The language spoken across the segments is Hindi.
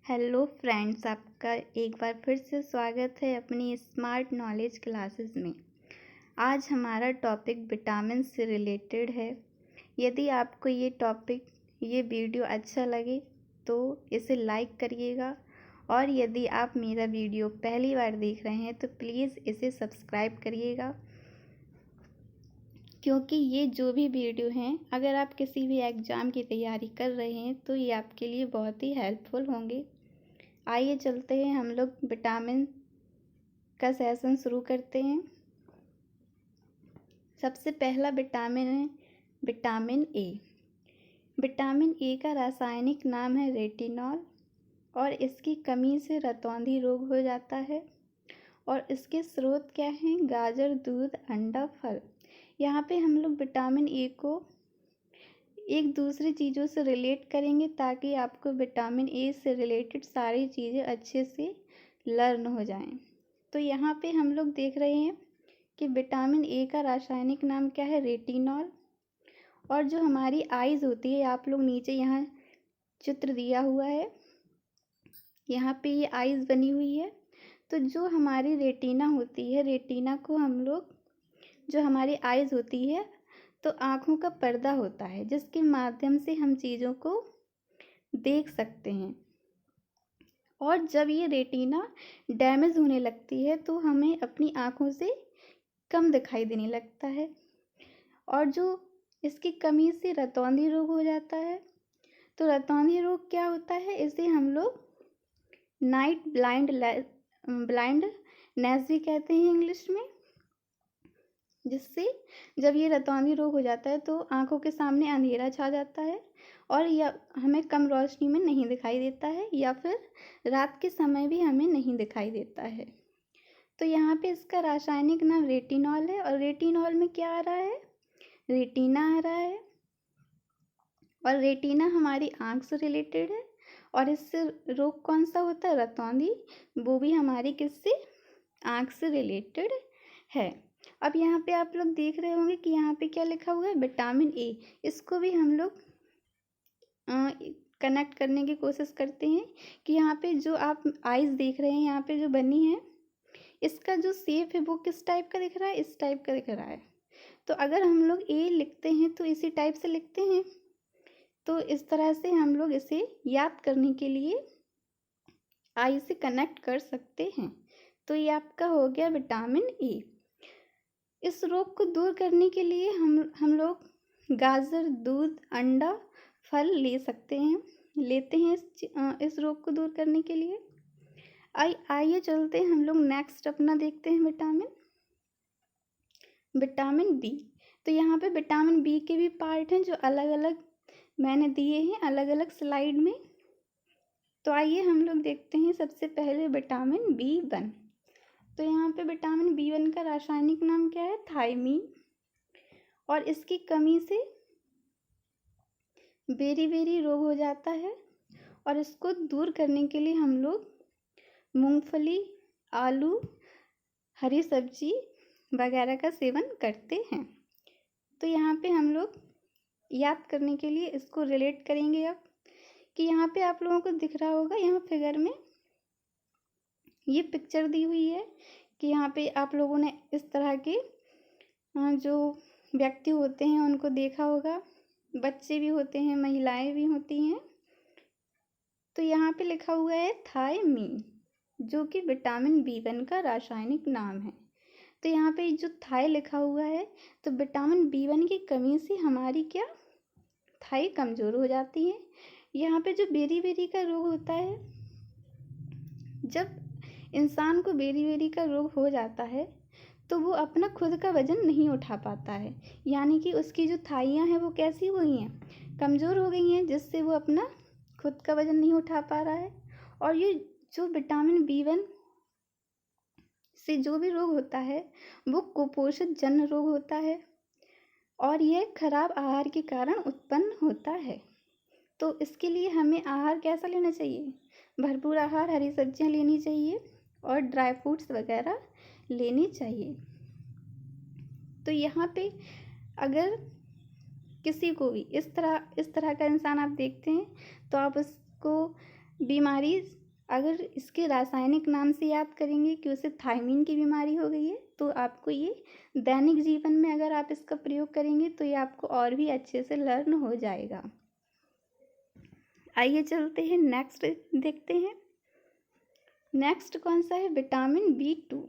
हेलो फ्रेंड्स, आपका एक बार फिर से स्वागत है अपनी स्मार्ट नॉलेज क्लासेस में। आज हमारा टॉपिक विटामिन से रिलेटेड है। यदि आपको ये वीडियो अच्छा लगे तो इसे लाइक करिएगा, और यदि आप मेरा वीडियो पहली बार देख रहे हैं तो प्लीज़ इसे सब्सक्राइब करिएगा, क्योंकि ये जो भी वीडियो हैं, अगर आप किसी भी एग्ज़ाम की तैयारी कर रहे हैं तो ये आपके लिए बहुत ही हेल्पफुल होंगे। आइए चलते हैं, हम लोग विटामिन का सेशन शुरू करते हैं। सबसे पहला विटामिन है विटामिन ए। विटामिन ए का रासायनिक नाम है रेटिनॉल, और इसकी कमी से रतौंधी रोग हो जाता है। और इसके स्रोत क्या हैं? गाजर, दूध, अंडा, फल। यहाँ पे हम लोग विटामिन ए को एक दूसरी चीज़ों से रिलेट करेंगे ताकि आपको विटामिन ए से रिलेटेड सारी चीज़ें अच्छे से लर्न हो जाएं। तो यहाँ पे हम लोग देख रहे हैं कि विटामिन ए का रासायनिक नाम क्या है? रेटिनॉल। और जो हमारी आइज़ होती है, आप लोग नीचे यहाँ चित्र दिया हुआ है, यहाँ पे ये आइज़ बनी हुई है। तो जो हमारी रेटिना होती है, रेटिना को हम लोग, जो हमारी आइज़ होती है, तो आँखों का पर्दा होता है जिसके माध्यम से हम चीज़ों को देख सकते हैं। और जब ये रेटिना डैमेज होने लगती है तो हमें अपनी आँखों से कम दिखाई देने लगता है, और जो इसकी कमी से रतौंधी रोग हो जाता है। तो रतौंधी रोग क्या होता है? इसे हम लोग नाइट ब्लाइंडनेस भी कहते हैं इंग्लिश में, जिससे जब ये रतौंधी रोग हो जाता है तो आँखों के सामने अंधेरा छा जाता है और या हमें कम रोशनी में नहीं दिखाई देता है, या फिर रात के समय भी हमें नहीं दिखाई देता है। तो यहाँ पे इसका रासायनिक नाम रेटिनॉल है, और रेटिनॉल में क्या आ रहा है? रेटिना आ रहा है, और रेटिना हमारी आँख से रिलेटेड है। और इससे रोग कौन सा होता है? रतौंधी। वो भी हमारी किससे? आँख से रिलेटेड है। अब यहाँ पे आप लोग देख रहे होंगे कि यहाँ पे क्या लिखा हुआ है? Vitamin A. इसको भी हम लोग कनेक्ट करने की कोशिश करते हैं कि यहाँ पे जो आप आइज़ देख रहे हैं, यहाँ पे जो बनी है, इसका जो शेप है वो किस टाइप का दिख रहा है? इस टाइप का दिख रहा है। तो अगर हम लोग ए लिखते हैं तो इसी टाइप से लिखते हैं। तो इस तरह से हम लोग इसे याद करने के लिए आई से कनेक्ट कर सकते हैं। तो ये आपका हो गया विटामिन ए। इस रोग को दूर करने के लिए हम लोग गाजर, दूध, अंडा, फल लेते हैं इस रोग को दूर करने के लिए। आइए चलते हैं, हम लोग नेक्स्ट अपना देखते हैं विटामिन बी। तो यहाँ पे विटामिन बी के भी पार्ट हैं जो अलग अलग मैंने दिए हैं अलग अलग स्लाइड में। तो आइए हम लोग देखते हैं सबसे पहले विटामिन बी1। तो यहाँ पे विटामिन बी1 का रासायनिक नाम क्या है? थायमीन। और इसकी कमी से बेरी रोग हो जाता है, और इसको दूर करने के लिए हम लोग मूंगफली, आलू, हरी सब्जी वगैरह का सेवन करते हैं। तो यहाँ पे हम लोग याद करने के लिए इसको रिलेट करेंगे अब, कि यहाँ पे आप लोगों को दिख रहा होगा, यहाँ फिगर में ये पिक्चर दी हुई है कि यहाँ पे आप लोगों ने इस तरह के जो व्यक्ति होते हैं उनको देखा होगा। बच्चे भी होते हैं, महिलाएं भी होती हैं। तो यहाँ पे लिखा हुआ है थायमीन, जो कि विटामिन बी1 का रासायनिक नाम है। तो यहाँ पे जो थाई लिखा हुआ है, तो विटामिन बी1 की कमी से हमारी क्या? थाई कमज़ोर हो जाती है। यहाँ पे जो बेरी का रोग होता है, जब इंसान को बेरी का रोग हो जाता है तो वो अपना खुद का वज़न नहीं उठा पाता है, यानी कि उसकी जो थाइयाँ हैं वो कैसी हो गई हैं? कमज़ोर हो गई हैं, जिससे वो अपना खुद का वज़न नहीं उठा पा रहा है। और ये जो विटामिन बी1 से जो भी रोग होता है वो कुपोषित जन्य रोग होता है, और यह खराब आहार के कारण उत्पन्न होता है। तो इसके लिए हमें आहार कैसा लेना चाहिए? भरपूर आहार, हरी सब्जियां लेनी चाहिए और ड्राई फ्रूट्स वगैरह लेनी चाहिए। तो यहाँ पे अगर किसी को भी इस तरह का इंसान आप देखते हैं तो आप उसको बीमारी अगर इसके रासायनिक नाम से याद करेंगे कि उसे थायमीन की बीमारी हो गई है, तो आपको ये दैनिक जीवन में अगर आप इसका प्रयोग करेंगे तो ये आपको और भी अच्छे से लर्न हो जाएगा। आइए चलते हैं नेक्स्ट देखते हैं। नेक्स्ट कौन सा है? Vitamin B2।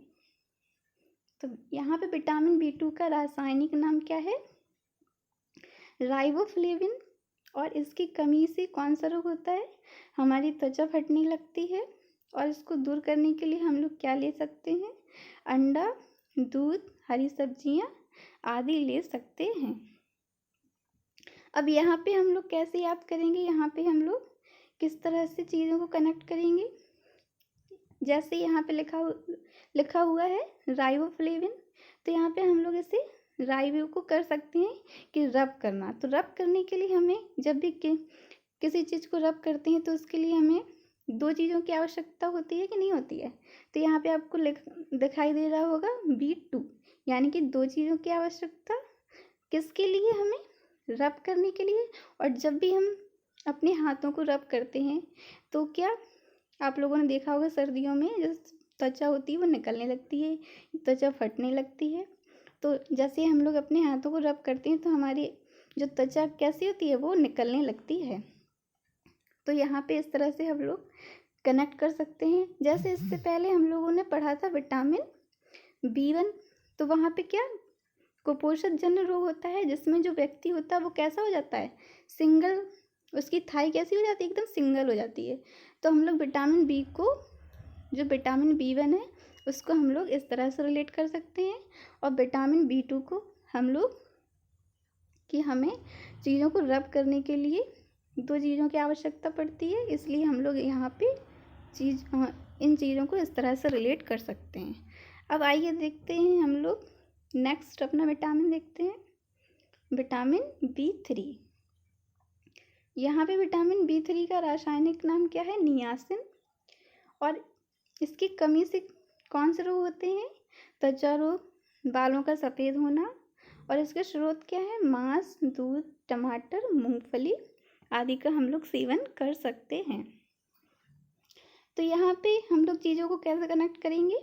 तो यहाँ पे विटामिन B2 का रासायनिक नाम क्या है? राइबोफ्लेविन। और इसकी कमी से कौन सा रोग होता है? हमारी त्वचा फटने लगती है। और इसको दूर करने के लिए हम लोग क्या ले सकते हैं? अंडा, दूध, हरी सब्जियाँ आदि ले सकते हैं। अब यहाँ पे हम लोग कैसे याद करेंगे? यहाँ पे हम लोग किस तरह से चीज़ों को कनेक्ट करेंगे? जैसे यहाँ पे लिखा हुआ है राइबोफ्लेविन, तो यहाँ पे हम लोग इसे राइबो को कर सकते हैं कि रब करना। तो रब करने के लिए हमें जब भी किसी चीज़ को रब करते हैं तो उसके लिए हमें दो चीज़ों की आवश्यकता होती है कि नहीं होती है? तो यहाँ पे आपको दिखाई दे रहा होगा B2, यानी कि दो चीज़ों की आवश्यकता किसके लिए? हमें रब करने के लिए। और जब भी हम अपने हाथों को रब करते हैं तो क्या आप लोगों ने देखा होगा सर्दियों में जो त्वचा होती है वो निकलने लगती है, त्वचा फटने लगती है। तो जैसे हम लोग अपने हाथों को रब करते हैं तो हमारी जो त्वचा कैसी होती है वो निकलने लगती है। तो यहाँ पे इस तरह से हम लोग कनेक्ट कर सकते हैं। जैसे इससे पहले हम लोगों ने पढ़ा था विटामिन B1, तो वहाँ पे क्या कुपोषण जन्य रोग होता है जिसमें जो व्यक्ति होता है वो कैसा हो जाता है? सिंगल, उसकी थाई कैसी हो जाती है? एकदम सिंगल हो जाती है। तो हम लोग विटामिन B को, जो विटामिन B1 है उसको हम लोग इस तरह से रिलेट कर सकते हैं। और विटामिन B2 को हम लोग कि हमें चीज़ों को रब करने के लिए दो चीज़ों की आवश्यकता पड़ती है, इसलिए हम लोग यहाँ पे इन चीज़ों को इस तरह से रिलेट कर सकते हैं। अब आइए देखते हैं हम लोग नेक्स्ट अपना विटामिन देखते हैं, विटामिन B3। यहाँ पे विटामिन B3 का रासायनिक नाम क्या है? नियासिन। और इसकी कमी से कौन से रोग होते हैं? त्वचा रोग, बालों का सफ़ेद होना। और इसके स्रोत क्या है? मांस, दूध, टमाटर, मूंगफली आदि का हम लोग सेवन कर सकते हैं। तो यहाँ पे हम लोग चीज़ों को कैसे कनेक्ट करेंगे?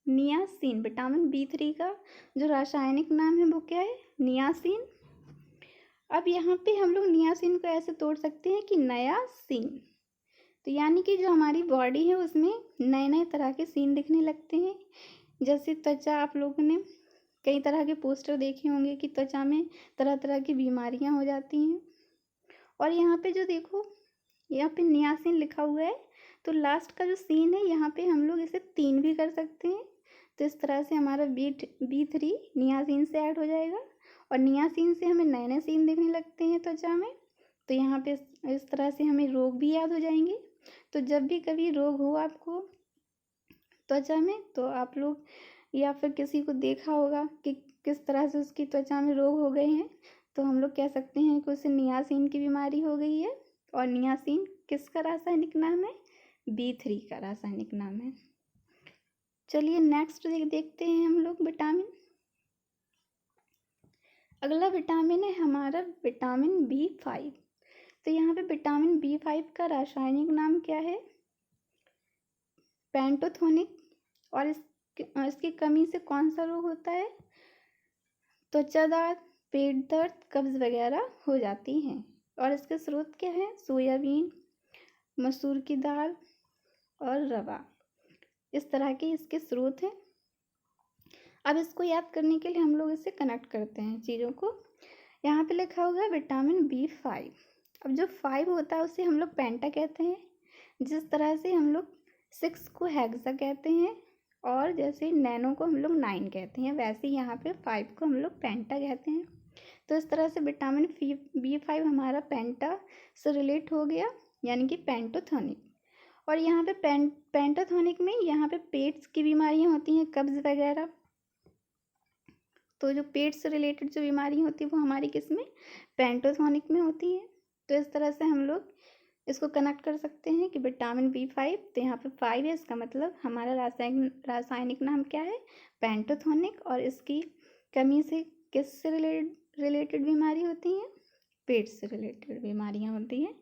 नियासिन, विटामिन B3 का जो रासायनिक नाम है वो क्या है? नियासिन। अब यहाँ पे हम लोग नियासिन को ऐसे तोड़ सकते हैं कि नया सीन। तो यानी कि जो हमारी बॉडी है उसमें नए नए तरह के सीन दिखने लगते हैं। जैसे त्वचा, आप लोगों ने कई तरह के पोस्टर देखे होंगे कि त्वचा में तरह तरह की बीमारियां हो जाती हैं। और यहाँ पे जो देखो, यहाँ पे नियासिन लिखा हुआ है, तो लास्ट का जो सीन है यहाँ पे हम लोग इसे 3 भी कर सकते हैं। तो इस तरह से हमारा B3 नियासिन से ऐड हो जाएगा। और नियासिन से हमें नए नए सीन दिखने लगते हैं त्वचा में। तो यहाँ पे इस तरह से हमें रोग भी याद हो जाएंगे। तो जब भी कभी रोग हो आपको त्वचा में, तो आप लोग या फिर किसी को देखा होगा कि किस तरह से उसकी त्वचा में रोग हो गए हैं, तो हम लोग कह सकते हैं कि उसे नियासिन की बीमारी हो गई है। और नियासिन किसका रासायनिक नाम है? B3 का रासायनिक नाम है। चलिए नेक्स्ट देखते हैं हम लोग विटामिन। अगला विटामिन है हमारा विटामिन B5। तो यहाँ पे विटामिन B5 का रासायनिक नाम क्या है? पेंटोथोनिक। और इसकी कमी से कौन सा रोग होता है? त्वचा दर्द, पेट दर्द, कब्ज वगैरह हो जाती हैं। और इसके स्रोत क्या है? सोयाबीन, मसूर की दाल और रवा, इस तरह के इसके स्रोत हैं। अब इसको याद करने के लिए हम लोग इसे कनेक्ट करते हैं चीज़ों को। यहाँ पे लिखा हुआ है विटामिन B5। अब जो 5 होता है उसे हम लोग पेंटा कहते हैं, जिस तरह से हम लोग 6 को हेक्सा कहते हैं और जैसे नैनो को हम लोग 9 कहते हैं, वैसे यहाँ पे 5 को हम लोग पेंटा कहते हैं। तो इस तरह से विटामिन B5 हमारा पेंटा से रिलेट हो गया, यानी कि पेंटोथोनिक। और यहाँ पे पेंटाथोनिक में यहाँ पे पेट्स की बीमारियाँ होती हैं, कब्ज वगैरह। तो जो पेट से रिलेटेड जो बीमारी होती है वो हमारी किस में? पेंटोथोनिक में होती है। तो इस तरह से हम लोग इसको कनेक्ट कर सकते हैं कि विटामिन B5, तो यहाँ पे 5 है, इसका मतलब हमारा रासायनिक नाम क्या है? पेंटोथोनिक। और इसकी कमी से किस से रिलेटेड बीमारी होती है? पेट से रिलेटेड बीमारियाँ होती हैं।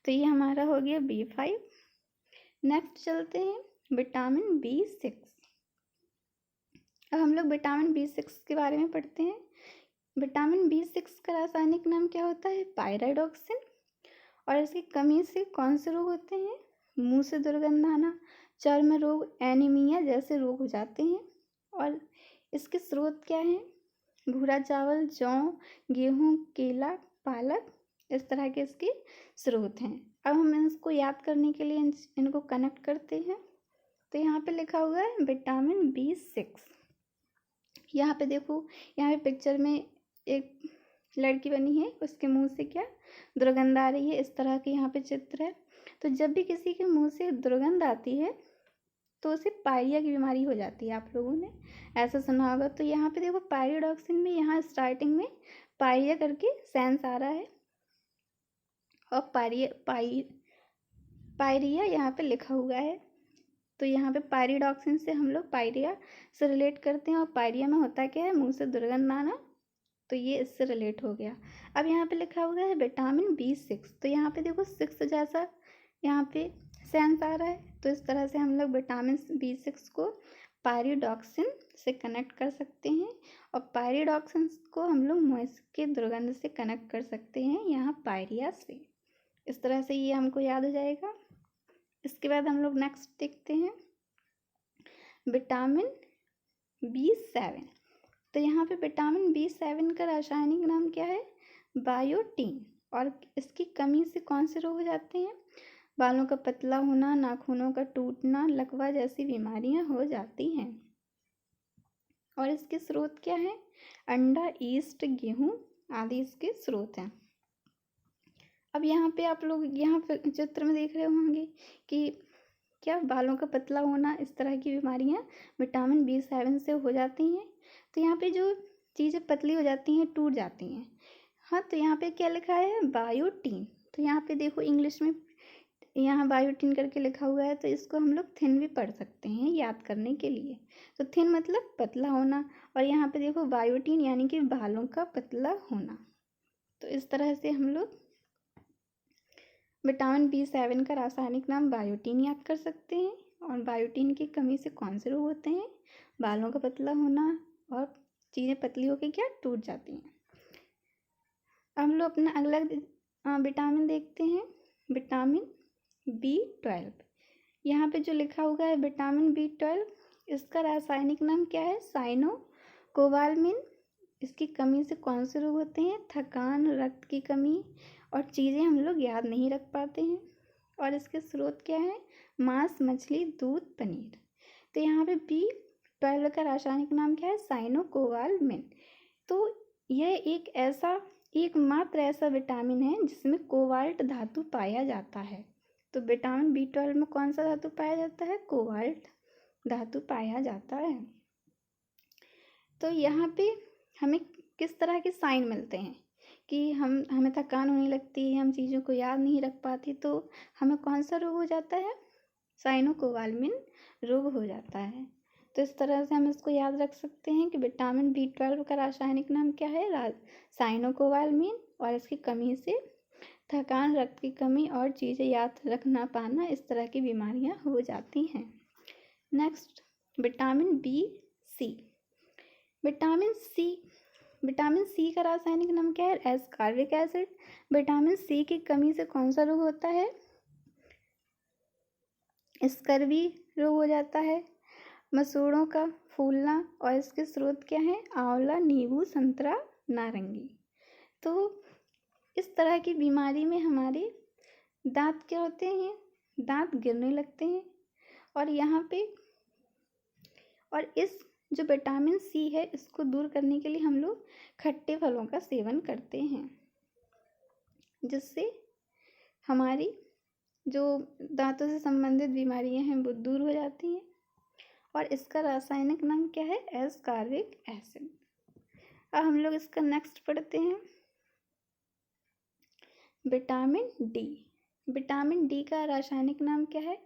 तो ये हमारा हो गया B5। नेक्स्ट चलते हैं विटामिन B6। अब हम लोग विटामिन B6 के बारे में पढ़ते हैं। विटामिन B6 का रासायनिक नाम क्या होता है? पायराइडॉक्सिन। और इसकी कमी से कौन से रोग होते हैं? मुंह से दुर्गंध आना, चर्म रोग, एनीमिया जैसे रोग हो जाते हैं। और इसके स्रोत क्या हैं? भूरा चावल, जौ, गेहूँ, केला, पालक, इस तरह के इसके स्रोत हैं। अब हम इसको याद करने के लिए इनको कनेक्ट करते हैं। तो यहाँ पे लिखा हुआ है विटामिन B6। यहाँ पे देखो, यहाँ पे पिक्चर में एक लड़की बनी है, उसके मुंह से क्या दुर्गंध आ रही है, इस तरह के यहाँ पे चित्र है। तो जब भी किसी के मुंह से दुर्गंध आती है तो उसे पायरिया की बीमारी हो जाती है। आप लोगों ने ऐसा सुना होगा। तो यहाँ पे देखो पायरिडॉक्सिन में यहाँ स्टार्टिंग में पायरिया करके सेंस आ रहा है और पायरिया यहाँ पे लिखा हुआ है। तो यहाँ पे पायरिडॉक्सिन से हम लोग पायरिया से रिलेट करते हैं। और पायरिया में होता क्या है? मुंह से दुर्गंध आना। तो ये इससे रिलेट हो गया। अब यहाँ पे लिखा हुआ है विटामिन B6। तो यहाँ पे देखो 6 जैसा यहाँ पे सेंस आ रहा है। तो इस तरह से हम लोग विटामिन B6 को पायरिडॉक्सिन से कनेक्ट कर सकते हैं। और पायरिडॉक्सिन को हम लोग मुंह के दुर्गंध से कनेक्ट कर सकते हैं, यहाँ पायरिया से। इस तरह से ये हमको याद हो जाएगा। इसके बाद हम लोग नेक्स्ट देखते हैं विटामिन B7। तो यहाँ पे विटामिन B7 का रासायनिक नाम क्या है? बायोटीन। और इसकी कमी से कौन से रोग हो जाते हैं? बालों का पतला होना, नाखूनों का टूटना, लकवा जैसी बीमारियां हो जाती हैं। और इसके स्रोत क्या हैं? अंडा, ईस्ट, गेहूं आदि इसके स्रोत हैं। अब यहाँ पे आप लोग यहाँ पे चित्र में देख रहे होंगे कि क्या बालों का पतला होना, इस तरह की बीमारियां विटामिन B7 से हो जाती हैं। तो यहाँ पे जो चीज़ें पतली हो जाती हैं, टूट जाती हैं। हाँ, तो यहाँ पे क्या लिखा है? बायोटीन। तो यहाँ पे देखो इंग्लिश में यहाँ बायोटीन करके लिखा हुआ है। तो इसको हम लोग थिन भी पढ़ सकते हैं याद करने के लिए। तो थिन मतलब पतला होना, और यहाँ पे देखो बायोटीन यानी कि बालों का पतला होना। तो इस तरह से हम लोग विटामिन B7 का रासायनिक नाम बायोटीन याद कर सकते हैं। और बायोटीन की कमी से कौन से रोग होते हैं? बालों का पतला होना और चीज़ें पतली होकर क्या टूट जाती हैं। हम लोग अपना अगला विटामिन देखते हैं, विटामिन B12। यहाँ पे जो लिखा हुआ है विटामिन B12, इसका रासायनिक नाम क्या है? साइनोकोबालामिन। इसकी कमी से कौन से रोग होते हैं? थकान, रक्त की कमी और चीज़ें हम लोग याद नहीं रख पाते हैं। और इसके स्रोत क्या है? मांस, मछली, दूध, पनीर। तो यहाँ पे B12 का रासायनिक नाम क्या है? साइनोकोबालामिन। तो यह एकमात्र ऐसा विटामिन है जिसमें कोबाल्ट धातु पाया जाता है। तो विटामिन B12 में कौन सा धातु पाया जाता है? कोबाल्ट धातु पाया जाता है। तो यहाँ पे हमें किस तरह के साइन मिलते हैं कि हमें थकान होने लगती है, हम चीज़ों को याद नहीं रख पाते, तो हमें कौन सा रोग हो जाता है? साइनोकोबालामिन रोग हो जाता है। तो इस तरह से हम इसको याद रख सकते हैं कि विटामिन B12 का रासायनिक नाम क्या है? साइनोकोबालामिन। और इसकी कमी से थकान, रक्त की कमी और चीज़ें याद रख ना पाना, इस तरह की बीमारियां हो जाती हैं। Next vitamin B vitamin C का रासायनिक नाम क्या है? Ascorbic acid. विटामिन सी की कमी से कौन सा रोग होता है? स्कर्वी रोग हो जाता है, मसूड़ों का फूलना। और इसके स्रोत क्या है? आंवला, नींबू, संतरा, नारंगी। तो इस तरह की बीमारी में हमारे दांत क्या होते हैं? दांत गिरने लगते हैं। और यहाँ पे इस जो विटामिन सी है, इसको दूर करने के लिए हम लोग खट्टे फलों का सेवन करते हैं, जिससे हमारी जो दांतों से संबंधित बीमारियां हैं वो दूर हो जाती हैं। और इसका रासायनिक नाम क्या है? Ascorbic acid. अब हम लोग इसका नेक्स्ट पढ़ते हैं, विटामिन डी का रासायनिक नाम क्या है?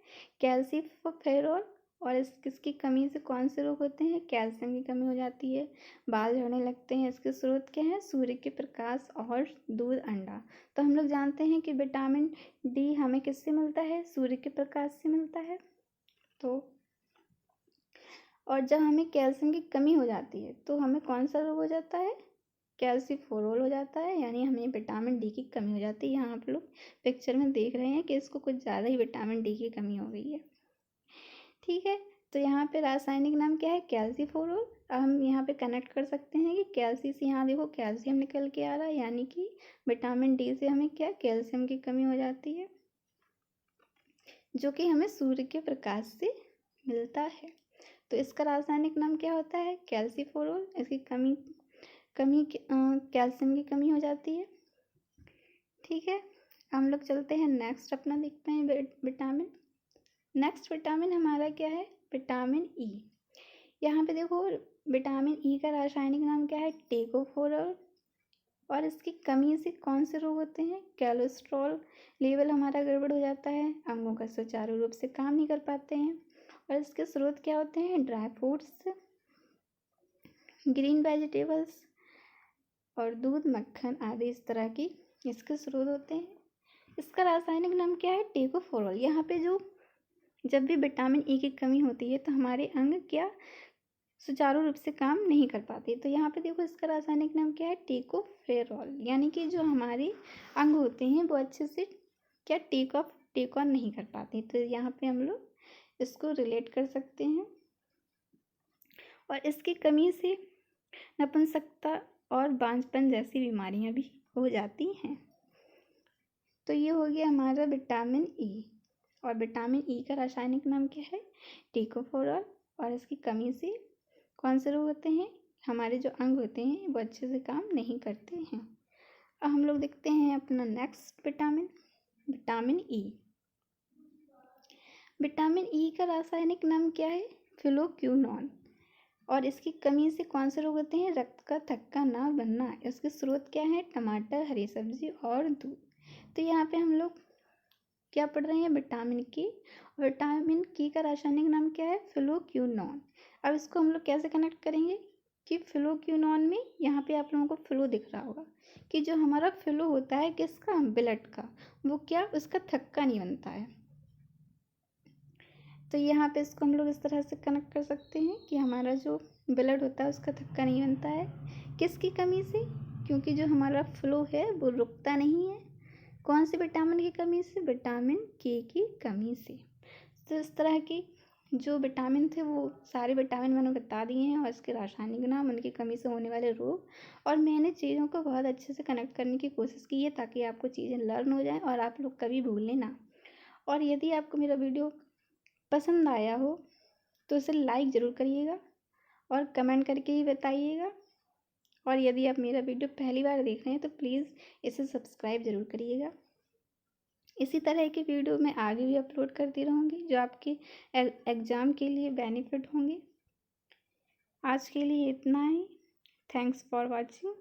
कैल्सिफेरॉल। और किसकी कमी से कौन से रोग होते हैं? कैल्शियम की कमी हो जाती है, बाल झड़ने लगते हैं। इसके स्रोत क्या है? सूर्य के प्रकाश और दूध, अंडा। तो हम लोग जानते हैं कि विटामिन डी हमें किससे मिलता है? सूर्य के प्रकाश से मिलता है। तो और जब हमें कैल्शियम की कमी हो जाती है तो हमें कौन सा रोग हो जाता है? कैल्सीफोरोल हो जाता है, यानी हमें विटामिन डी की कमी हो जाती है। यहाँ आप लोग पिक्चर में देख रहे हैं कि इसको कुछ ज़्यादा ही विटामिन डी की कमी हो गई है। ठीक है, तो यहाँ पे रासायनिक नाम क्या है? कैल्सीफोरोल। अब हम यहाँ पे कनेक्ट कर सकते हैं कि कैल्सी से यहाँ देखो कैल्शियम निकल के आ रहा है, यानी कि विटामिन डी से हमें क्या? कैल्शियम की कमी हो जाती है, जो कि हमें सूर्य के प्रकाश से मिलता है। तो इसका रासायनिक नाम क्या होता है? कैल्सीफोरोल। इसकी कैल्शियम की कमी हो जाती है। ठीक है, हम लोग चलते हैं नेक्स्ट, अपना देखते हैं विटामिन। नेक्स्ट विटामिन हमारा क्या है? Vitamin E. यहाँ पे देखो विटामिन ई का रासायनिक नाम क्या है? टेकोफोरोल। और इसकी कमी से कौन से रोग होते हैं? कोलेस्ट्रॉल लेवल हमारा गड़बड़ हो जाता है, अंगों का सुचारू रूप से काम नहीं कर पाते हैं। और इसके स्रोत क्या होते हैं? ड्राई फ्रूट्स, ग्रीन वेजिटेबल्स और दूध, मक्खन आदि, इस तरह की इसके स्रोत होते हैं। इसका रासायनिक नाम क्या है? टेकोफोरोल। यहाँ पे जब भी विटामिन ई की कमी होती है तो हमारे अंग क्या? सुचारू रूप से काम नहीं कर पाते। तो यहाँ पे देखो इसका रासायनिक नाम क्या है? टेकोफेरोल। यानी कि जो हमारे अंग होते हैं वो अच्छे से क्या? टेक ऑन नहीं कर पाते। तो यहाँ पे हम लोग इसको रिलेट कर सकते हैं। और इसकी कमी से नपुंसकता और बांझपन जैसी बीमारियां भी हो जाती हैं। तो ये हो गया हमारा विटामिन ई। और विटामिन ई का रासायनिक नाम क्या है? टेकोफोरोल। और इसकी कमी से कौन से रोग होते हैं? हमारे जो अंग होते हैं वो अच्छे से काम नहीं करते हैं। अब हम लोग देखते हैं अपना next vitamin, vitamin E. Vitamin E का रासायनिक नाम क्या है? फिलोक्यूनोन। और इसकी कमी से कौन से रोग होते हैं? रक्त का थक्का ना बनना। इसके स्रोत क्या है? टमाटर, हरी सब्जी और दूध। तो यहाँ पे हम लोग क्या पढ़ रहे हैं? विटामिन की। विटामिन की का रासायनिक नाम क्या है? फिलोक्यूनोन। अब इसको हम लोग कैसे कनेक्ट करेंगे कि फिलोक्यूनोन में यहाँ पे आप लोगों को फ्लो दिख रहा होगा कि जो हमारा फ्लो होता है किसका? ब्लड का, वो क्या? उसका थक्का नहीं बनता है। तो यहाँ पे इसको हम लोग इस तरह से कनेक्ट कर सकते हैं कि हमारा जो ब्लड होता है उसका थक्का नहीं बनता है। किसकी कमी से? क्योंकि जो हमारा फ्लो है वो रुकता नहीं है। कौन सी विटामिन की कमी से? विटामिन के की कमी से। तो इस तरह की जो विटामिन थे वो सारे विटामिन मैंने बता दिए हैं और इसके रासायनिक नाम, उनकी कमी से होने वाले रोग। और मैंने चीज़ों को बहुत अच्छे से कनेक्ट करने की कोशिश की है ताकि आपको चीज़ें लर्न हो जाएं और आप लोग कभी भूलें ना। और यदि आपको मेरा वीडियो पसंद आया हो तो इसे लाइक ज़रूर करिएगा और कमेंट करके ही बताइएगा। और यदि आप मेरा वीडियो पहली बार देख रहे हैं तो प्लीज़ इसे सब्सक्राइब ज़रूर करिएगा। इसी तरह के वीडियो मैं आगे भी अपलोड करती रहूँगी जो आपके एग्ज़ाम के लिए बेनिफिट होंगे। आज के लिए इतना ही। Thanks for watching.